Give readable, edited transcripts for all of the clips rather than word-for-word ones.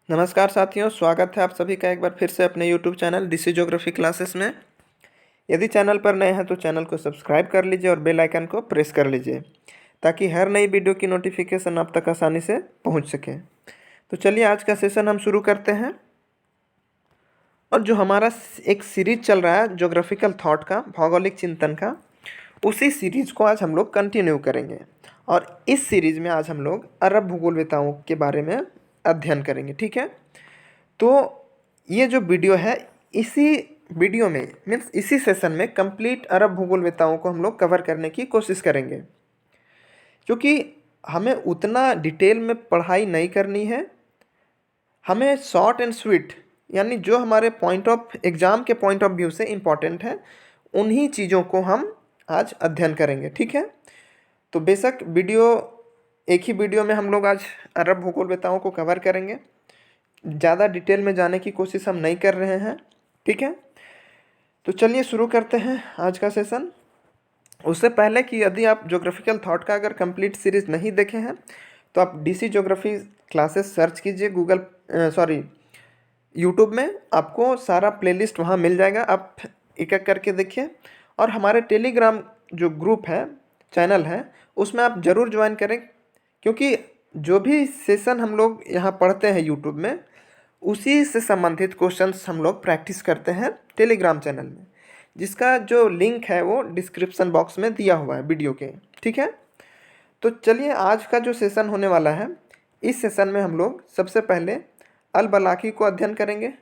नमस्कार साथियों, स्वागत है आप सभी का एक बार फिर से अपने YouTube channel DC geography classes में। यदि चैनल पर नए हैं तो चैनल को सब्सक्राइब कर लीजिए और बेल आइकन को प्रेस कर लीजिए ताकि हर नई वीडियो की नोटिफिकेशन आप तक आसानी से पहुंच सके। तो चलिए आज का सेशन हम शुरू करते हैं। और जो हमारा एक सीरीज चल रहा है ज्योग्राफिकल थॉट का, भौगोलिक चिंतन का, उसी सीरीज को आज हम लोग कंटिन्यू करेंगे। और इस सीरीज में आज हम लोग अरब भूगोलवेताओं के बारे में अध्ययन करेंगे। ठीक है, तो ये जो वीडियो है, इसी वीडियो में मीन्स इसी सेशन में कंप्लीट अरब भूगोलवेताओं को हम लोग कवर करने की कोशिश करेंगे, क्योंकि हमें उतना डिटेल में पढ़ाई नहीं करनी है। हमें शॉर्ट एंड स्वीट, यानी जो हमारे पॉइंट ऑफ एग्ज़ाम के पॉइंट ऑफ व्यू से इम्पॉर्टेंट है, उन्हीं चीज़ों को हम आज अध्ययन करेंगे। ठीक है, तो बेशक एक ही वीडियो में हम लोग आज अरब भूगोलवेताओं को कवर करेंगे। ज़्यादा डिटेल में जाने की कोशिश हम नहीं कर रहे हैं। ठीक है, तो चलिए शुरू करते हैं आज का सेशन। उससे पहले कि यदि आप ज्योग्राफिकल थॉट का अगर कंप्लीट सीरीज़ नहीं देखे हैं तो आप डीसी ज्योग्राफी क्लासेस सर्च कीजिए यूट्यूब में। आपको सारा प्लेलिस्ट वहाँ मिल जाएगा, आप एक एक करके देखिए। और हमारे टेलीग्राम जो ग्रुप है, चैनल है, उसमें आप ज़रूर ज्वाइन करें, क्योंकि जो भी सेशन हम लोग यहाँ पढ़ते हैं यूट्यूब में, उसी से संबंधित क्वेश्चंस हम लोग प्रैक्टिस करते हैं टेलीग्राम चैनल में, जिसका जो लिंक है वो डिस्क्रिप्शन बॉक्स में दिया हुआ है वीडियो के। ठीक है, तो चलिए आज का जो सेशन होने वाला है, इस सेशन में हम लोग सबसे पहले अल बलाकी को अध्ययन करेंगे,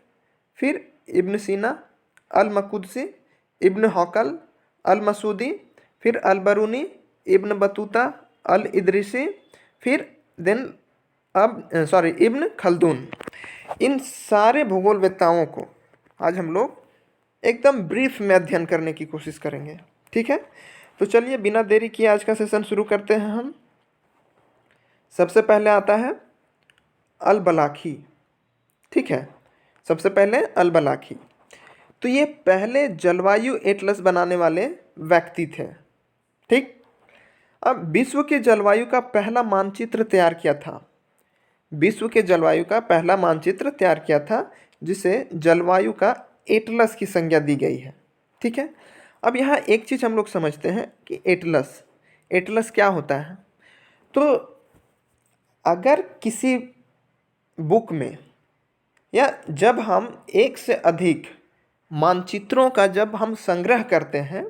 फिर इब्न सीना, अल मकुदसी, इब्न हौकल, अल मसूदी, फिर अल बरूनी, इब्न बतूता, अल इदरीसी, फिर इब्न खल्दून। इन सारे भूगोलवेत्ताओं को आज हम लोग एकदम ब्रीफ में अध्ययन करने की कोशिश करेंगे। ठीक है, तो चलिए बिना देरी किए आज का सेशन शुरू करते हैं हम। सबसे पहले आता है अल बलाखी। ठीक है, सबसे पहले अल बलाखी। तो ये पहले जलवायु एटलस बनाने वाले व्यक्ति थे। ठीक, अब विश्व के जलवायु का पहला मानचित्र तैयार किया था। विश्व के जलवायु का पहला मानचित्र तैयार किया था, जिसे जलवायु का एटलस की संज्ञा दी गई है। ठीक है, अब यहाँ एक चीज़ हम लोग समझते हैं कि एटलस एटलस क्या होता है। तो अगर किसी बुक में, या जब हम एक से अधिक मानचित्रों का जब हम संग्रह करते हैं,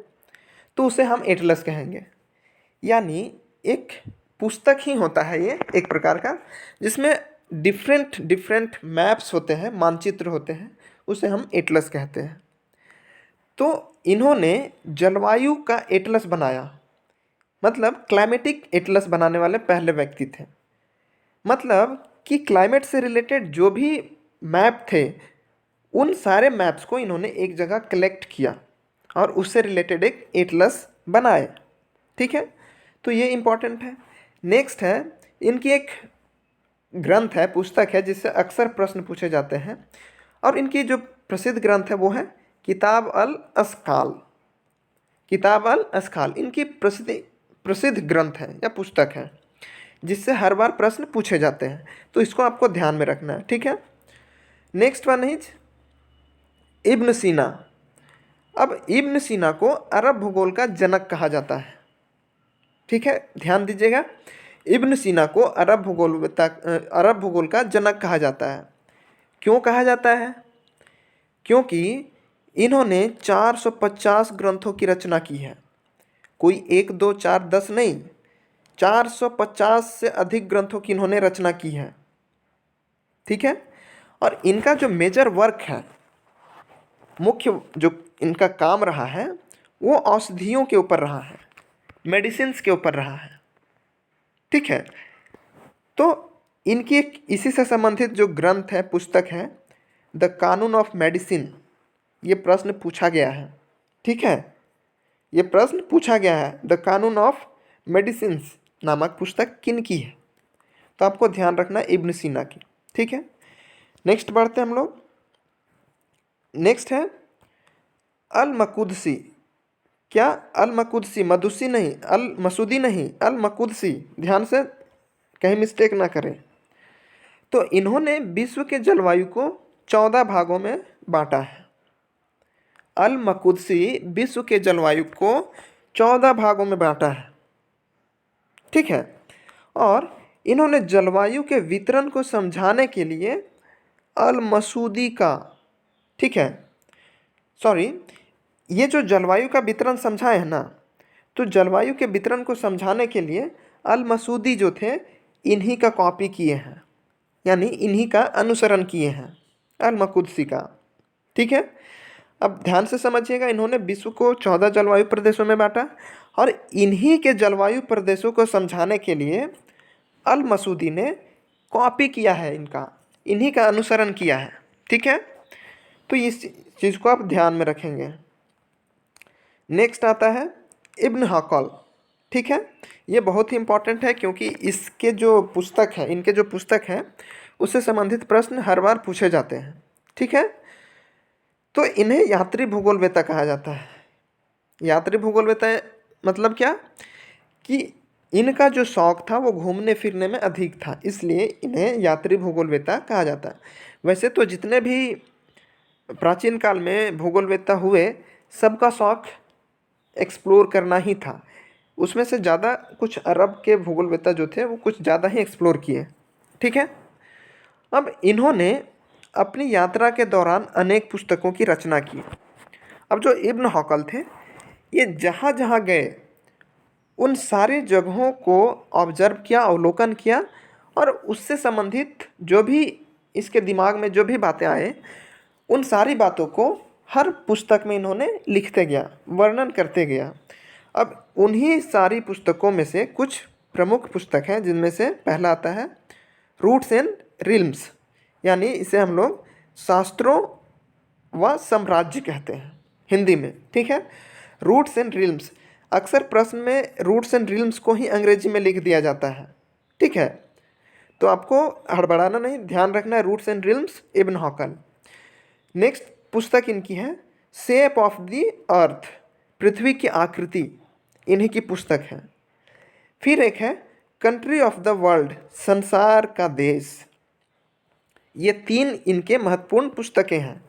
तो उसे हम एटलस कहेंगे। यानी एक पुस्तक ही होता है ये एक प्रकार का, जिसमें डिफरेंट डिफरेंट मैप्स होते हैं, मानचित्र होते हैं, उसे हम एटलस कहते हैं। तो इन्होंने जलवायु का एटलस बनाया, मतलब क्लाइमेटिक एटलस बनाने वाले पहले व्यक्ति थे। मतलब कि क्लाइमेट से रिलेटेड जो भी मैप थे, उन सारे मैप्स को इन्होंने एक जगह कलेक्ट किया और उससे रिलेटेड एक एटलस बनाए। ठीक है, तो ये इम्पॉर्टेंट है। नेक्स्ट है, इनकी एक ग्रंथ है, पुस्तक है, जिससे अक्सर प्रश्न पूछे जाते हैं। और इनकी जो प्रसिद्ध ग्रंथ है वो है किताब अल अस्काल। किताब अल अस्काल इनकी प्रसिद्ध ग्रंथ है या पुस्तक है, जिससे हर बार प्रश्न पूछे जाते हैं, तो इसको आपको ध्यान में रखना है। ठीक है, नेक्स्ट वन इज इब्न सीना। अब इब्न सीना को अरब भूगोल का जनक कहा जाता है। ठीक है, ध्यान दीजिएगा, इब्न सीना को अरब भूगोल का जनक कहा जाता है। क्यों कहा जाता है? क्योंकि इन्होंने 450 ग्रंथों की रचना की है। कोई 1 2 4 10 नहीं, 450 से अधिक ग्रंथों की इन्होंने रचना की है। ठीक है, और इनका जो मेजर वर्क है, मुख्य जो इनका काम रहा है, वो औषधियों के ऊपर रहा है, मेडिसिन्स के ऊपर रहा है। ठीक है, तो इनकी एक इसी से संबंधित जो ग्रंथ है, पुस्तक है, द कानून ऑफ मेडिसिन। ये प्रश्न पूछा गया है। ठीक है, ये प्रश्न पूछा गया है, द कानून ऑफ मेडिसिन्स नामक पुस्तक किन की है? तो आपको ध्यान रखना है इब्न सीना की। ठीक है, नेक्स्ट बढ़ते हैं हम लोग। नेक्स्ट है अल मकुदसी। क्या? अल मकुदसी, मदुसी नहीं, अल मसूदी नहीं, अल मकुदसी। ध्यान से कहीं मिस्टेक ना करें। तो इन्होंने विश्व के जलवायु को 14 भागों में बांटा है। अल मकुदसी विश्व के जलवायु को 14 भागों में बांटा है, ठीक है। और इन्होंने जलवायु के वितरण को समझाने के लिए अल मसूदी का, ठीक है, सॉरी, ये जो जलवायु का वितरण समझा है ना, तो जलवायु के वितरण को समझाने के लिए अल मसूदी जो थे इन्हीं का कॉपी किए हैं, यानी इन्हीं का अनुसरण किए हैं, अल मकुदसी का, ठीक है। अब ध्यान से समझिएगा, इन्होंने विश्व को 14 जलवायु प्रदेशों में बांटा और इन्हीं के जलवायु प्रदेशों को समझाने के लिए अल मसूदी ने कॉपी किया है, इन्हीं का अनुसरण किया है, ठीक है। तो इस चीज़ को आप ध्यान में रखेंगे। नेक्स्ट आता है इब्न हकल, ठीक है। ये बहुत ही इम्पोर्टेंट है क्योंकि इसके जो पुस्तक है, इनके जो पुस्तक हैं उससे संबंधित प्रश्न हर बार पूछे जाते हैं, ठीक है। तो इन्हें यात्री भूगोलवेत्ता कहा जाता है। यात्री भूगोलवेत्ता मतलब क्या कि इनका जो शौक था वो घूमने फिरने में अधिक था, इसलिए इन्हें यात्री भूगोलवेत्ता कहा जाता है। वैसे तो जितने भी प्राचीन काल में भूगोलवेत्ता हुए सबका शौक एक्सप्लोर करना ही था। उसमें से ज़्यादा कुछ अरब के भूगोलवेत्ता जो थे वो कुछ ज़्यादा ही एक्सप्लोर किए, ठीक है। अब इन्होंने अपनी यात्रा के दौरान अनेक पुस्तकों की रचना की। अब जो इब्न हकल थे ये जहाँ जहाँ गए उन सारी जगहों को ऑब्जर्व किया, अवलोकन किया और उससे संबंधित जो भी इसके दिमाग में जो भी बातें आए उन सारी बातों को हर पुस्तक में इन्होंने लिखते गया, वर्णन करते गया। अब उन्हीं सारी पुस्तकों में से कुछ प्रमुख पुस्तक हैं जिनमें से पहला आता है रूट्स एंड रिल्म्स, यानी इसे हम लोग शास्त्रों व साम्राज्य कहते हैं हिंदी में, ठीक है। रूट्स एंड रिल्म्स, अक्सर प्रश्न में रूट्स एंड रिल्म्स को ही अंग्रेजी में लिख दिया जाता है, ठीक है। तो आपको हड़बड़ाना नहीं, ध्यान रखना है, रूट्स एंड रिल्म्स इब्न हकल। नेक्स्ट पुस्तक इनकी है शेप ऑफ द अर्थ, पृथ्वी की आकृति, इन्हीं की पुस्तक है। फिर एक है कंट्री ऑफ द वर्ल्ड, संसार का देश। ये 3 इनके महत्वपूर्ण पुस्तकें हैं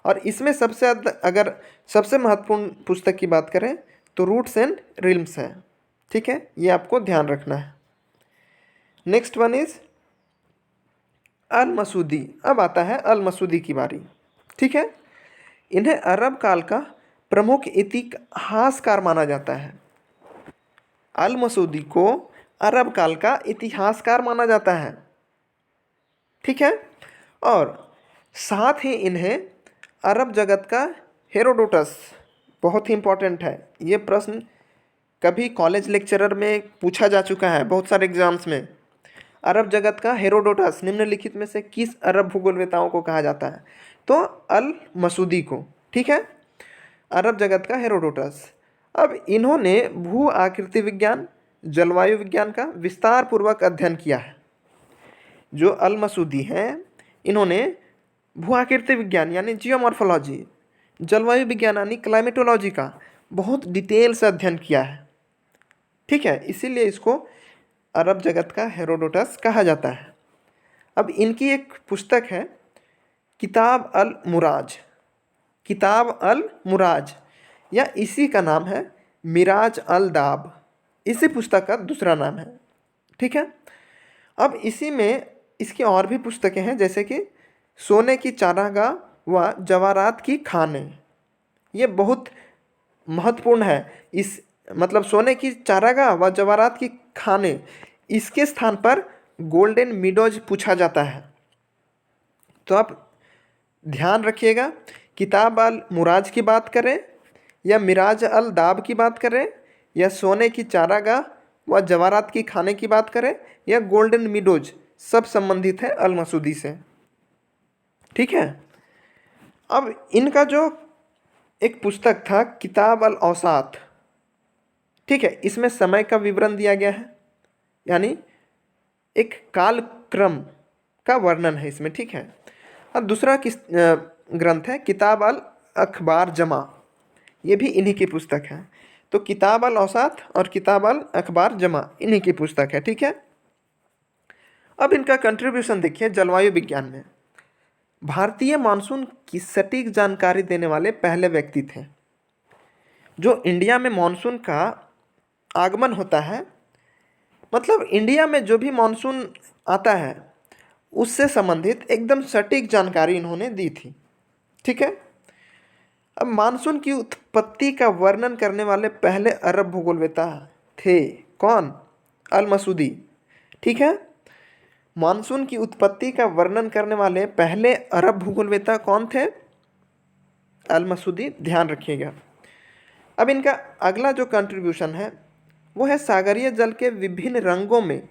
और इसमें सबसे अगर सबसे महत्वपूर्ण पुस्तक की बात करें तो रूट्स एंड रिल्म्स है, ठीक है। ये आपको ध्यान रखना है। Next one is Al Masudi. अब आता है अल मसूदी की बारी, ठीक है। इन्हें अरब काल का प्रमुख इतिहासकार माना जाता है। अल मसूदी को अरब काल का इतिहासकार माना जाता है, ठीक है। और साथ ही इन्हें अरब जगत का हेरोडोटस, बहुत ही इम्पोर्टेंट है ये प्रश्न, कभी कॉलेज लेक्चरर में पूछा जा चुका है बहुत सारे एग्जाम्स में। अरब जगत का हेरोडोटस निम्नलिखित में से किस अरब भूगोलवेत्ताओं को कहा जाता है? तो अल मसूदी को, ठीक है, अरब जगत का हेरोडोटस। अब इन्होंने भू आकृति विज्ञान, जलवायु विज्ञान का विस्तार पूर्वक अध्ययन किया है। जो अल मसूदी हैं इन्होंने भू आकृति विज्ञान यानी जियोमॉर्फोलॉजी, जलवायु विज्ञान यानी क्लाइमेटोलॉजी का बहुत डिटेल से अध्ययन किया है, ठीक है। इसीलिए इसको अरब जगत का हेरोडोटस कहा जाता है। अब इनकी एक पुस्तक है किताब अल मुराज, किताब अल मुराज, या इसी का नाम है मिराज अल दाब, इसी पुस्तक का दूसरा नाम है, ठीक है। अब इसी में इसकी और भी पुस्तकें हैं जैसे कि सोने की चारागाह व जवाहरात की खानें। ये बहुत महत्वपूर्ण है। इस मतलब सोने की चारागाह व जवाहरात की खानें, इसके स्थान पर गोल्डन मीडोज पूछा जाता है। तो आप ध्यान रखिएगा, किताब अल मुराज की बात करें या मिराज अल दाब की बात करें या सोने की चारागाह व जवाहरात की खाने की बात करें या गोल्डन मीडोज, सब संबंधित है अल मसूदी से, ठीक है। अब इनका जो एक पुस्तक था किताब अल औसात, ठीक है, इसमें समय का विवरण दिया गया है, यानी एक कालक्रम का वर्णन है इसमें, ठीक है। और दूसरा ग्रंथ है किताब अल अखबार जमा, ये भी इन्हीं की पुस्तक है। तो किताब अल औसात और किताब अल अखबार जमा इन्हीं की पुस्तक है, ठीक है। अब इनका कंट्रीब्यूशन देखिए जलवायु विज्ञान में। भारतीय मानसून की सटीक जानकारी देने वाले पहले व्यक्ति थे। जो इंडिया में मानसून का आगमन होता है, मतलब इंडिया में जो भी मानसून आता है उससे संबंधित एकदम सटीक जानकारी इन्होंने दी थी। ठीक है। अब मानसून की उत्पत्ति का वर्णन करने वाले पहले अरब भूगोलवेत्ता थे कौन? अल मसूदी। ठीक है। मानसून की उत्पत्ति का वर्णन करने वाले पहले अरब भूगोलवेत्ता कौन थे? अल मसूदी, ध्यान रखिएगा। अब इनका अगला जो कंट्रीब्यूशन है वो है सागरीय जल के विभिन्न रंगों में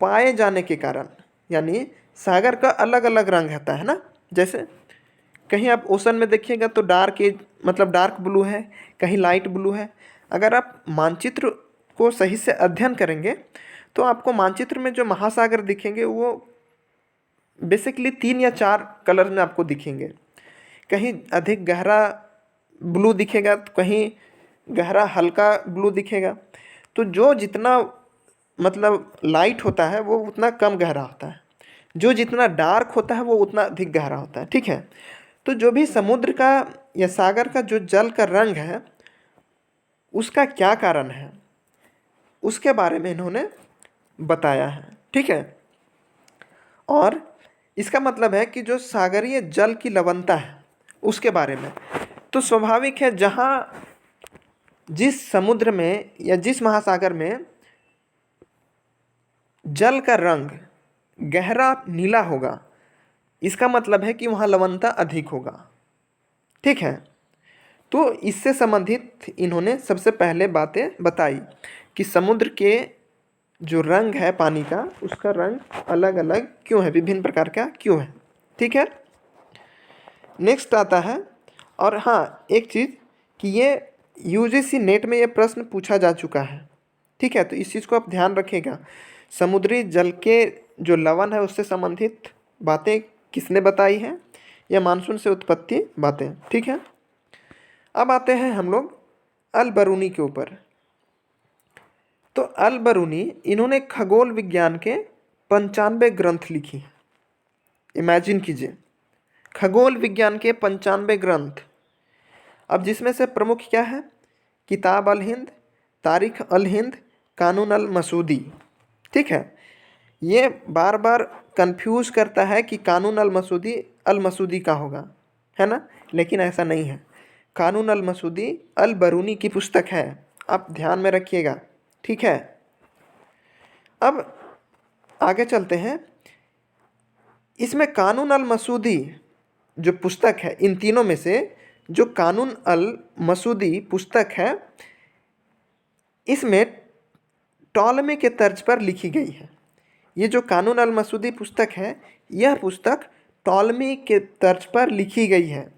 पाए जाने के कारण, यानी सागर का अलग अलग रंग रहता है ना। जैसे कहीं आप ओशन में देखिएगा तो डार्क ब्लू है, कहीं लाइट ब्लू है। अगर आप मानचित्र को सही से अध्ययन करेंगे तो आपको मानचित्र में जो महासागर दिखेंगे वो बेसिकली 3 या 4 कलर में आपको दिखेंगे। कहीं अधिक गहरा ब्लू दिखेगा तो कहीं गहरा हल्का ब्लू दिखेगा। तो जो जितना लाइट होता है वो उतना कम गहरा होता है, जो जितना डार्क होता है वो उतना अधिक गहरा होता है। ठीक है। तो जो भी समुद्र का या सागर का जो जल का रंग है उसका क्या कारण है उसके बारे में इन्होंने बताया है। ठीक है। और इसका मतलब है कि जो सागरीय जल की लवणता है उसके बारे में। तो स्वाभाविक है जहाँ जिस समुद्र में या जिस महासागर में जल का रंग गहरा नीला होगा, इसका मतलब है कि वहाँ लवणता अधिक होगा। ठीक है। तो इससे संबंधित इन्होंने सबसे पहले बातें बताई कि समुद्र के जो रंग है पानी का उसका रंग अलग अलग क्यों है, विभिन्न प्रकार का क्यों है। ठीक है। नेक्स्ट आता है, और हाँ एक चीज़ कि ये यूजीसी नेट में ये प्रश्न पूछा जा चुका है। ठीक है। तो इस चीज़ को आप ध्यान रखिएगा। समुद्री जल के जो लवण है उससे संबंधित बातें किसने बताई हैं, या मानसून से उत्पत्ति बातें। ठीक है। अब आते हैं हम लोग अल बरूनी के ऊपर। तो अल बरूनी इन्होंने खगोल विज्ञान के 95 ग्रंथ लिखी। इमेजिन कीजिए, खगोल विज्ञान के 95 ग्रंथ। अब जिसमें से प्रमुख क्या है? किताब अल हिंद, तारीख अल हिंद, कानून अल मसूदी। ठीक है। ये बार बार कंफ्यूज करता है कि कानून अल मसूदी का होगा, है ना, लेकिन ऐसा नहीं है। कानून अल मसूदी अल बरूनी की पुस्तक है, आप ध्यान में रखिएगा। ठीक है। अब आगे चलते हैं। इसमें कानून अल मसूदी जो पुस्तक है, इन तीनों में से जो कानून अल मसूदी पुस्तक है इसमें टॉलमी के तर्ज पर लिखी गई है। ये जो कानून अल मसूदी पुस्तक है यह पुस्तक टॉलमी के तर्ज पर लिखी गई है,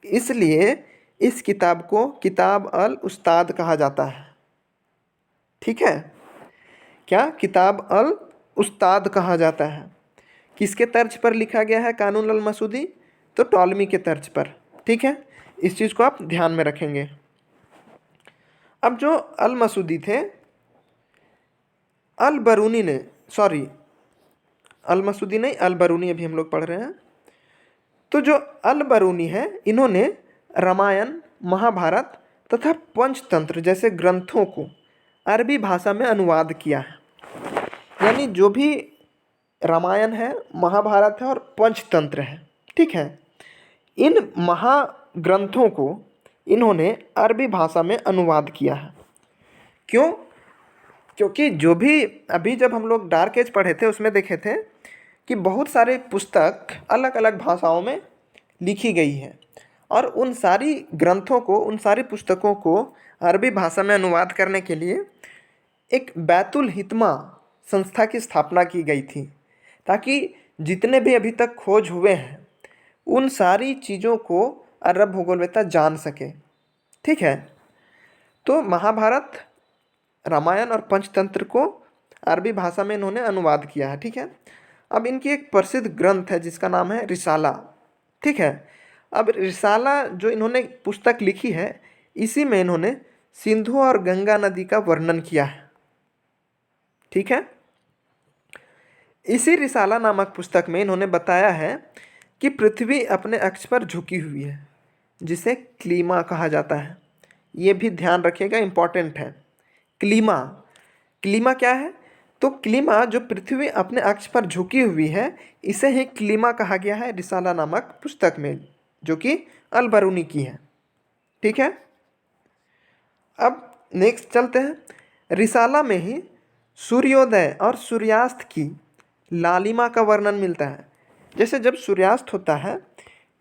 इसलिए इस किताब को किताब अल उस्ताद कहा जाता है। ठीक है। क्या? किताब अल उस्ताद कहा जाता है। किसके तर्ज पर लिखा गया है कानून अल मसूदी? तो टॉलमी के तर्ज पर। ठीक है। इस चीज़ को आप ध्यान में रखेंगे। अब जो अल मसूदी थे, अल बरूनी ने, सॉरी अल मसूदी नहीं, अल बरूनी अभी हम लोग पढ़ रहे हैं। तो जो अल बरूनी है इन्होंने रामायण, महाभारत तथा पंचतंत्र जैसे ग्रंथों को अरबी भाषा में अनुवाद किया है। यानी जो भी रामायण है, महाभारत है और पंचतंत्र है, ठीक है, इन महाग्रंथों को इन्होंने अरबी भाषा में अनुवाद किया है। क्यों? क्योंकि जो भी अभी जब हम लोग डार्क एज पढ़े थे उसमें देखे थे कि बहुत सारे पुस्तक अलग अलग भाषाओं में लिखी गई है, और उन सारी ग्रंथों को, उन सारी पुस्तकों को अरबी भाषा में अनुवाद करने के लिए एक बैतुल हिकमा संस्था की स्थापना की गई थी, ताकि जितने भी अभी तक खोज हुए हैं उन सारी चीज़ों को अरब भूगोलवेत्ता जान सके। ठीक है। तो महाभारत, रामायण और पंचतंत्र को अरबी भाषा में इन्होंने अनुवाद किया है। ठीक है। अब इनकी एक प्रसिद्ध ग्रंथ है जिसका नाम है रिसाला। ठीक है। अब रिसाला जो इन्होंने पुस्तक लिखी है, इसी में इन्होंने सिंधु और गंगा नदी का वर्णन किया है। ठीक है। इसी रिसाला नामक पुस्तक में इन्होंने बताया है कि पृथ्वी अपने अक्ष पर झुकी हुई है, जिसे क्लीमा कहा जाता है। ये भी ध्यान रखिएगा, इम्पॉर्टेंट है। क्लीमा, क्लीमा क्या है? तो क्लीमा जो पृथ्वी अपने अक्ष पर झुकी हुई है, इसे ही क्लीमा कहा गया है रिसाला नामक पुस्तक में, जो कि अल बरूनी की है। ठीक है, अब नेक्स्ट चलते हैं। रिसाला में ही सूर्योदय और सूर्यास्त की लालिमा का वर्णन मिलता है। जैसे जब सूर्यास्त होता है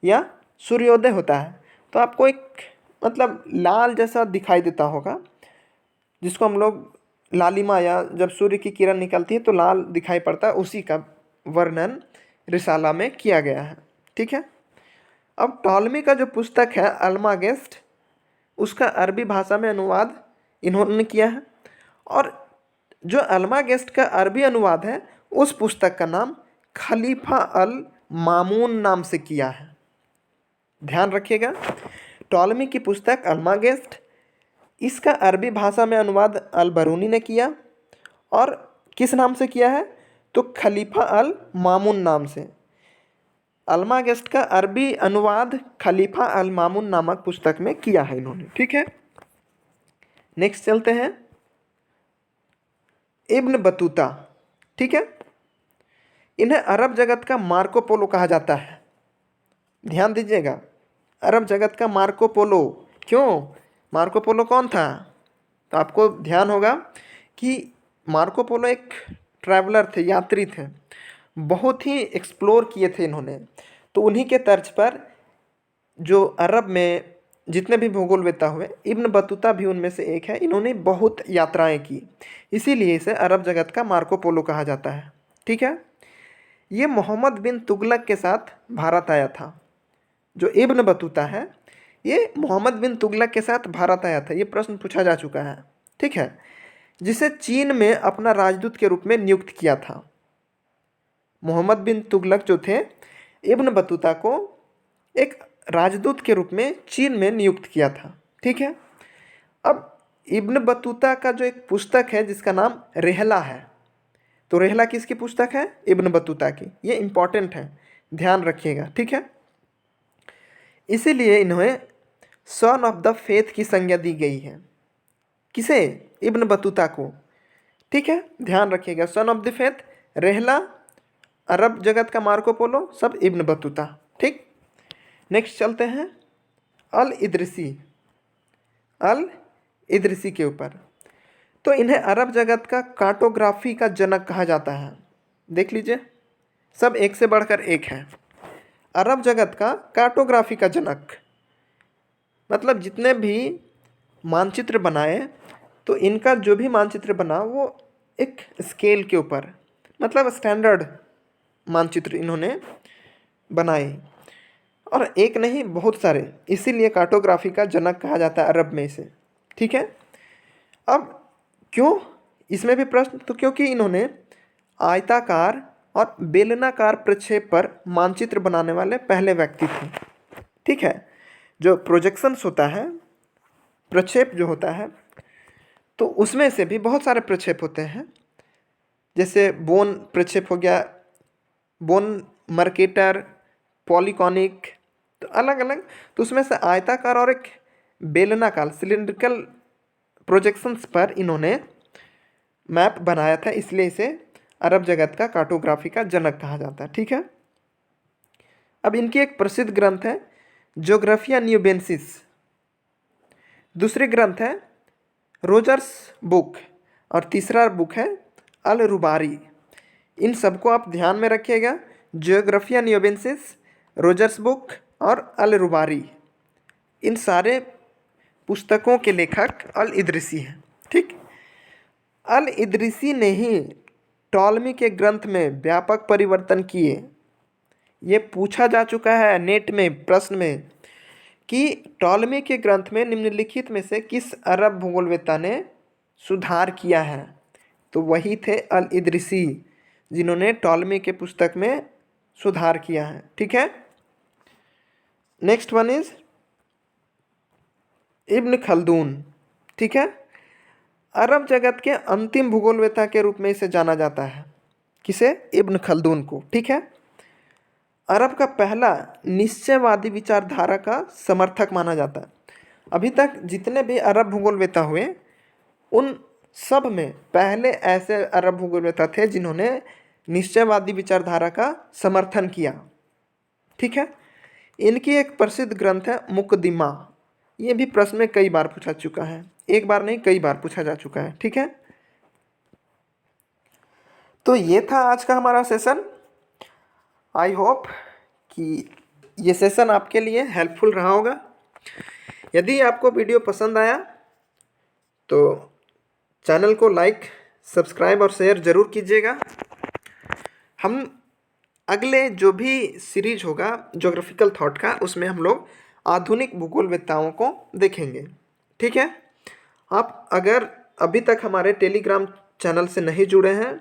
या सूर्योदय होता है तो आपको एक मतलब लाल जैसा दिखाई देता होगा, जिसको हम लोग लालिमा, या जब सूर्य की किरण निकलती है तो लाल दिखाई पड़ता है, उसी का वर्णन रिसाला में किया गया है। ठीक है, अब टॉलमी का जो पुस्तक है अल्मागेस्ट, उसका अरबी भाषा में अनुवाद इन्होंने किया है, और जो अल्मागेस्ट का अरबी अनुवाद है उस पुस्तक का नाम खलीफा अल मामून नाम से किया है। ध्यान रखिएगा, टॉलमी की पुस्तक अल्मागेस्ट, इसका अरबी भाषा में अनुवाद अल बरूनी ने किया, और किस नाम से किया है? तो खलीफा अल मामून नाम से। अल्मागेस्ट का अरबी अनुवाद खलीफा अल मामून नामक पुस्तक में किया है इन्होंने। ठीक है, नेक्स्ट चलते हैं। इब्न बतूता, ठीक है, इन्हें अरब जगत का मार्को पोलो कहा जाता है। ध्यान दीजिएगा, अरब जगत का मार्को पोलो। क्यों? मार्को पोलो कौन था? तो आपको ध्यान होगा कि मार्को पोलो एक ट्रैवलर थे, यात्री थे, बहुत ही एक्सप्लोर किए थे इन्होंने। तो उन्हीं के तर्ज पर जो अरब में जितने भी भूगोलवेत्ता हुए, इब्न बतूता भी उनमें से एक है। इन्होंने बहुत यात्राएं की, इसीलिए इसे अरब जगत का मार्को पोलो कहा जाता है। ठीक है, ये मोहम्मद बिन तुगलक के साथ भारत आया था। जो इब्न बतूता है ये मोहम्मद बिन तुगलक के साथ भारत आया था, ये प्रश्न पूछा जा चुका है। ठीक है, जिसे चीन में अपना राजदूत के रूप में नियुक्त किया था। मोहम्मद बिन तुगलक जो थे, इब्न बतूता को एक राजदूत के रूप में चीन में नियुक्त किया था। ठीक है, अब इब्न बतूता का जो एक पुस्तक है जिसका नाम रेहला है, तो रेहला किसकी पुस्तक है? इब्न बतूता की। ये इम्पॉर्टेंट है, ध्यान रखिएगा। ठीक है, इसीलिए इन्हें सन ऑफ द फेथ की संज्ञा दी गई है। किसे? इब्न बतूता को। ठीक है, ध्यान रखिएगा, सन ऑफ द फेथ रेहला, अरब जगत का मार्को पोलो, सब इब्न बतूता। ठीक, नेक्स्ट चलते हैं अल इदरिसी। अल इदरिसी के ऊपर, तो इन्हें अरब जगत का कार्टोग्राफी का जनक कहा जाता है। देख लीजिए, सब एक से बढ़कर एक है। अरब जगत का कार्टोग्राफी का जनक, मतलब जितने भी मानचित्र बनाए, तो इनका जो भी मानचित्र बना वो एक स्केल के ऊपर, मतलब स्टैंडर्ड मानचित्र इन्होंने बनाए, और एक नहीं बहुत सारे, इसीलिए कार्टोग्राफी का जनक कहा जाता है अरब में इसे। ठीक है, अब क्यों इसमें भी प्रश्न? तो क्योंकि इन्होंने आयताकार और बेलनाकार प्रक्षेप पर मानचित्र बनाने वाले पहले व्यक्ति थे। ठीक है, जो प्रोजेक्शंस होता है, प्रक्षेप जो होता है, तो उसमें से भी बहुत सारे प्रक्षेप होते हैं। जैसे बोन प्रक्षेप हो गया, बोन मर्केटर, पॉलीकॉनिक, तो अलग अलग। तो उसमें से आयताकार और एक बेलनाकार सिलिंड्रिकल प्रोजेक्शंस पर इन्होंने मैप बनाया था, इसलिए इसे अरब जगत का कार्टोग्राफी का जनक कहा जाता है। ठीक है, अब इनकी एक प्रसिद्ध ग्रंथ है ज्योग्राफिया न्यूबेंसिस, दूसरी ग्रंथ है रोजर्स बुक, और तीसरा बुक है अल रुबारी। इन सबको आप ध्यान में रखिएगा, ज्योग्राफिया न्यूबेंसिस, रोजर्स बुक और अल रुबारी, इन सारे पुस्तकों के लेखक अल इदरिसी हैं। ठीक, अल इदरिसी ने ही टॉलमी के ग्रंथ में व्यापक परिवर्तन किए। ये पूछा जा चुका है नेट में प्रश्न में कि टॉलमी के ग्रंथ में निम्नलिखित में से किस अरब भूगोलवेत्ता ने सुधार किया है? तो वही थे अल इदरिसी, जिन्होंने टॉलमी के पुस्तक में सुधार किया है। ठीक है, next one is ibn Khaldun. ठीक है, अरब जगत के अंतिम भूगोलवेत्ता के रूप में इसे जाना जाता है। किसे? इब्न खल्दून को। ठीक है। अरब का पहला निश्चयवादी विचारधारा का समर्थक माना जाता है। अभी तक जितने भी अरब भूगोलवेत्ता हुए उन सब में पहले ऐसे अरब भूगोलवेत्ता थे जिन्होंने निश्चयवादी विचारधारा का समर्थन किया। ठीक है। इनकी एक प्रसिद्ध ग्रंथ है मुकदिमा। ये भी प्रश्न में कई बार पूछा चुका है, एक बार नहीं कई बार पूछा जा चुका है। ठीक है। तो ये था आज का हमारा सेशन। आई होप कि ये सेशन आपके लिए हेल्पफुल रहा होगा। यदि आपको वीडियो पसंद आया तो चैनल को लाइक, सब्सक्राइब और शेयर ज़रूर कीजिएगा। हम अगले जो भी सीरीज होगा ज्योग्राफिकल थॉट का, उसमें हम लोग आधुनिक भूगोलवेत्ताओं को देखेंगे। ठीक है। आप अगर अभी तक हमारे टेलीग्राम चैनल से नहीं जुड़े हैं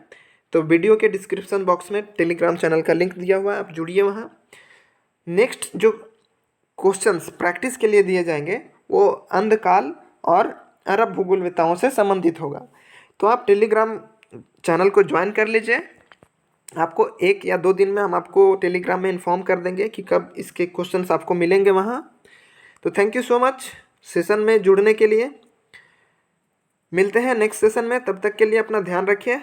तो वीडियो के डिस्क्रिप्शन बॉक्स में टेलीग्राम चैनल का लिंक दिया हुआ है, आप जुड़िए वहाँ। नेक्स्ट जो क्वेश्चंस प्रैक्टिस के लिए दिए जाएंगे वो अंधकाल और अरब भूगोलवेत्ताओं से संबंधित होगा। तो आप टेलीग्राम चैनल को ज्वाइन कर लीजिए। आपको 1 या 2 दिन में हम आपको टेलीग्राम में इन्फॉर्म कर देंगे कि कब इसके क्वेश्चंस आपको मिलेंगे वहाँ। तो thank you so much session में जुड़ने के लिए। मिलते हैं नेक्स्ट सेशन में, तब तक के लिए अपना ध्यान रखिए।